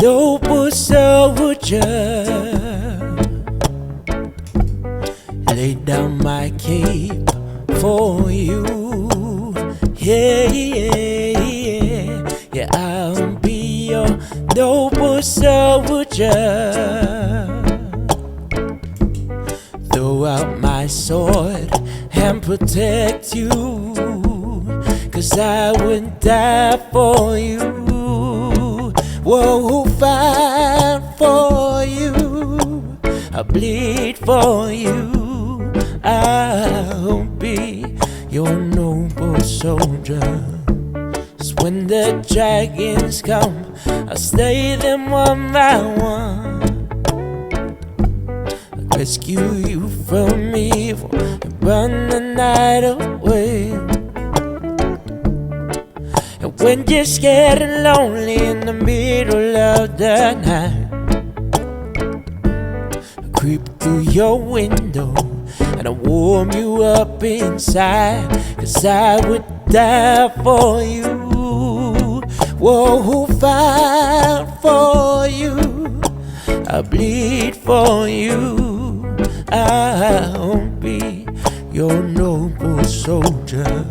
Noble soldier, lay down my cape for you. Yeah, yeah, yeah, yeah. I'll be your noble soldier. Throw out my sword and protect you, 'cause I would die for you. Whoa, fight for you, I bleed for you. I'll be your noble soldier. 'Cause when the dragons come, I'll slay them one by one. I'll rescue you from evil and run the night away. And when you're scared and lonely in the middle of the night, I creep through your window and I warm you up inside, 'cause I would die for you. Whoa, fight for you, I bleed for you. I'll be your noble soldier.